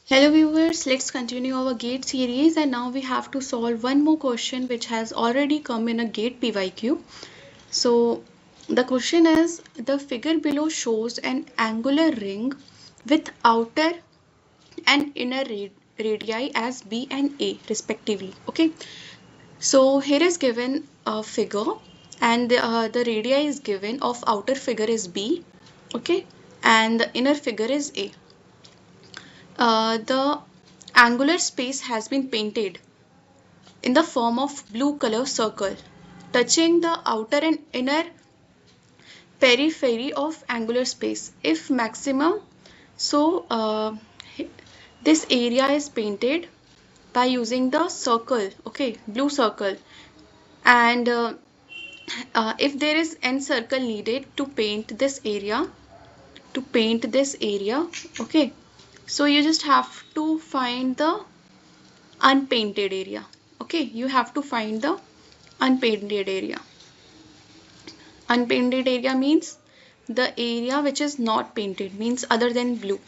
Hello viewers, let's continue our GATE series, and now we have to solve one more question which has already come in a GATE PYQ. So the question is, the figure below shows an angular ring with outer and inner radii as B and A respectively. Okay, so here is given a figure, and the radii is given of outer figure is B, okay, and the inner figure is A. The angular space has been painted in the form of blue color circle touching the outer and inner periphery of angular space. If maximum, so this area is painted by using the circle, okay, blue circle, and if there is n circle needed to paint this area, okay, so you just have to find the unpainted area. Okay, you have to find the unpainted area. Unpainted area means the area which is not painted, means other than blue.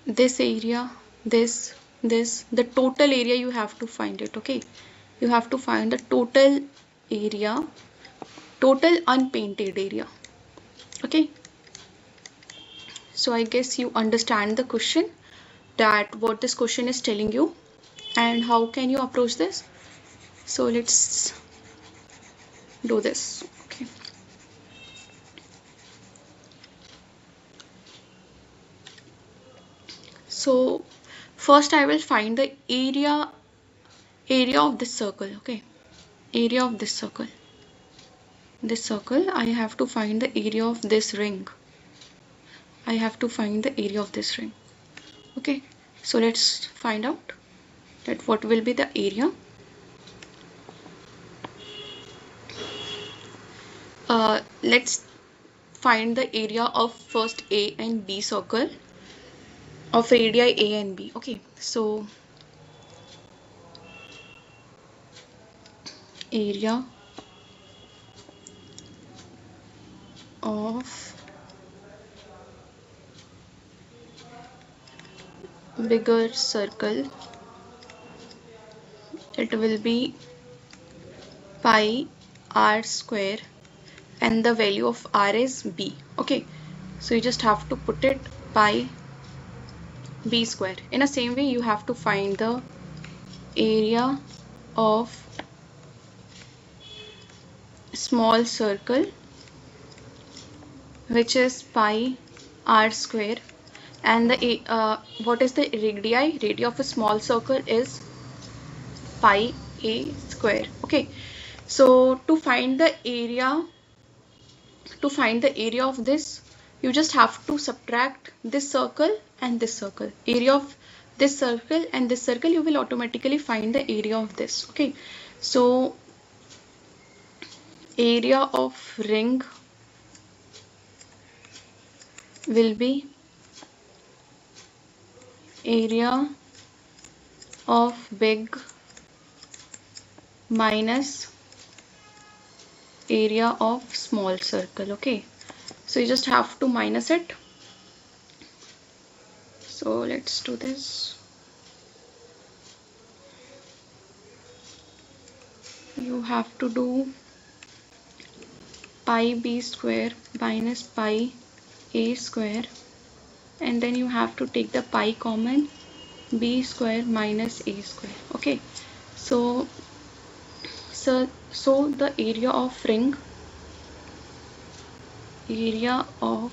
This area, this, the total area you have to find it. Okay, you have to find the total area, total unpainted area. Okay, so I guess you understand the question, that what this question is telling you and how can you approach this. So let's do this. Okay, so first I will find the area of this circle. Okay, area of this circle, I have to find the area of this ring. I have to find the area of this ring. Okay, so let's find out that what will be the area. Let's find the area of first A and B circle, of radii A and B. Okay, so area of bigger circle, it will be pi r square, and the value of r is b. Okay, so you just have to put it pi b square. In the same way, you have to find the area of small circle, which is pi r square, and the what is the radii? Radii of a small circle is pi a square. Okay, so to find the area, of this, you just have to subtract this circle and this circle. Area of this circle and this circle, you will automatically find the area of this. Okay, so area of ring will be area of big minus area of small circle. Okay, so you just have to minus it. So let's do this. You have to do pi b square minus pi a square, and then you have to take the pi common, b square minus a square. Okay, so the area of ring, area of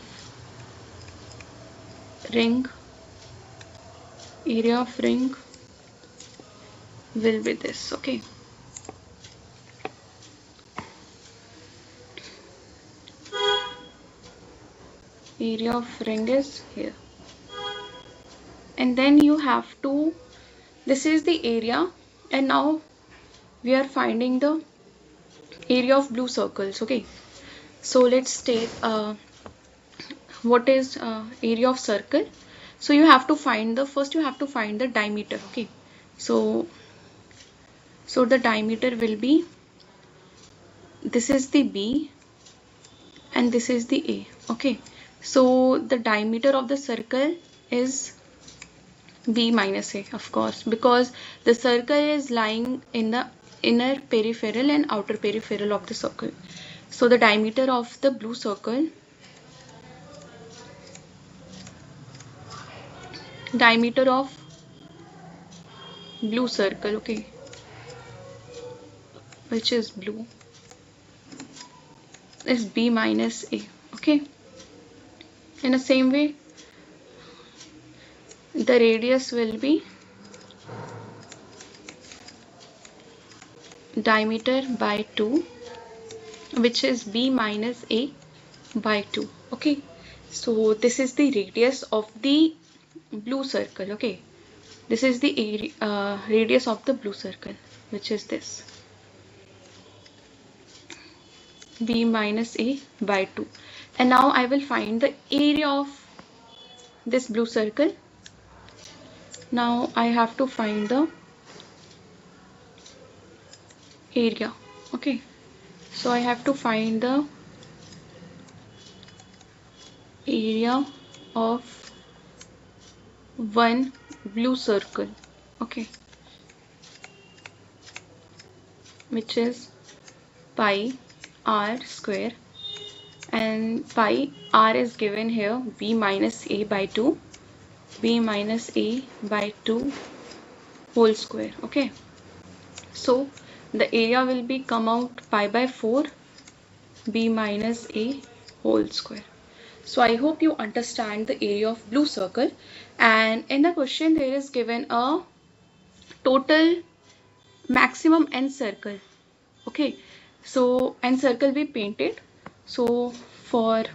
ring will be this. Okay, area of ring is here, and then you have to, this is the area, and now we are finding the area of blue circles. Okay, so let's take what is area of circle. So you have to find the, first you have to find the diameter. Okay, so the diameter will be, this is the B and this is the A. Okay, So the diameter of the circle is b minus a, of course, because the circle is lying in the inner peripheral and outer peripheral of the circle. So the diameter of the blue circle, diameter of blue circle, okay, which is blue, is b minus a, okay. In the same way, the radius will be diameter by 2, which is b minus a by 2, okay. So this is the radius of the blue circle, okay. This is the area, radius of the blue circle, which is this, b minus a by 2. And now I will find the area of this blue circle. Now I have to find the area, okay. So I have to find the area of one blue circle, okay, which is pi r square, and pi r is given here, b minus a by 2, b minus a by 2 whole square, okay. So the area will be come out pi by 4 b minus a whole square. So I hope you understand the area of blue circle. And in the question there is given a total maximum n circle, okay. So n circle we painted. So for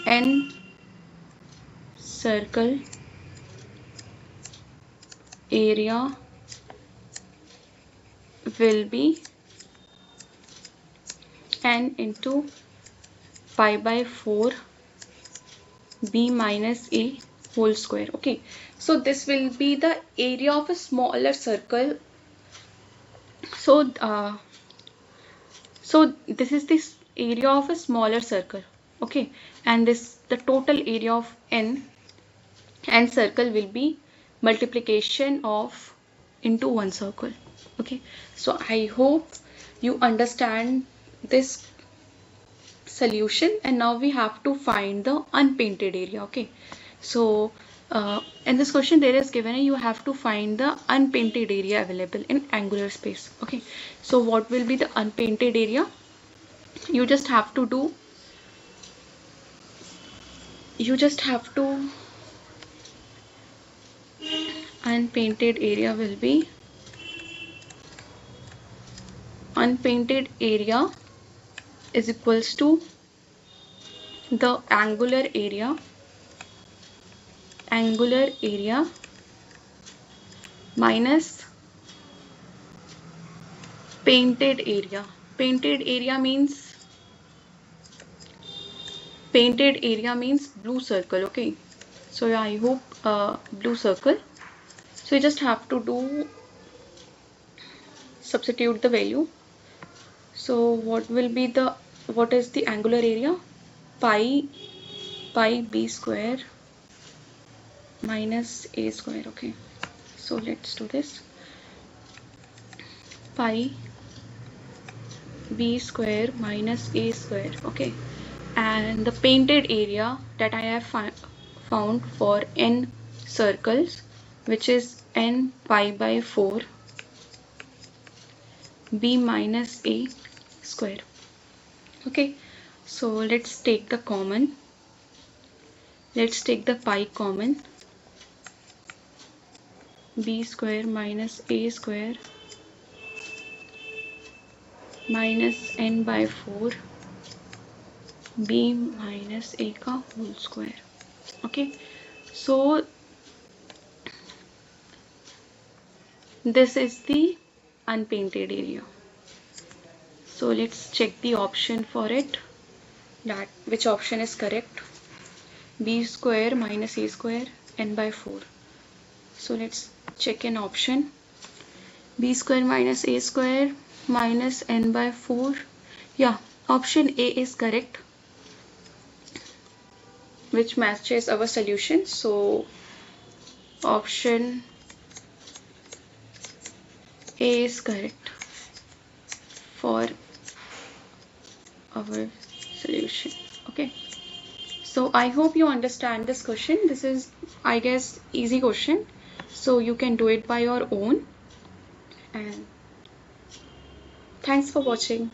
n circle, area will be n into pi by 4 b minus a whole square, okay. So this will be the area of a smaller circle. So so this is this area of a smaller circle, okay, and this the total area of n circle will be multiplication of into one circle, okay. So I hope you understand this solution. And now we have to find the unpainted area, okay. So in this question there is given you have to find the unpainted area available in angular space, okay. So what will be the unpainted area? You just have to do, unpainted area will be, unpainted area is equals to the angular area minus painted area. Painted area means blue circle, okay. So I hope blue circle. So you just have to do, substitute the value. So what is the angular area? Pi b square minus a square, okay. So let's do this, pi b square minus a square, okay. And the painted area that I have found for n circles, which is n pi by 4 b minus a square, okay. So let's take the common, let's take the pi common, b square minus a square minus n by 4 b minus a का whole square, okay. So this is the unpainted area. So let's check the option for it, that which option is correct. B square minus a square n by 4. So let's check an option. b square minus a square minus n by 4. Yeah, option A is correct, which matches our solution. So option A is correct for our solution. Okay. So I hope you understand this question. This is, I guess, easy question. So you can do it by your own. And thanks for watching.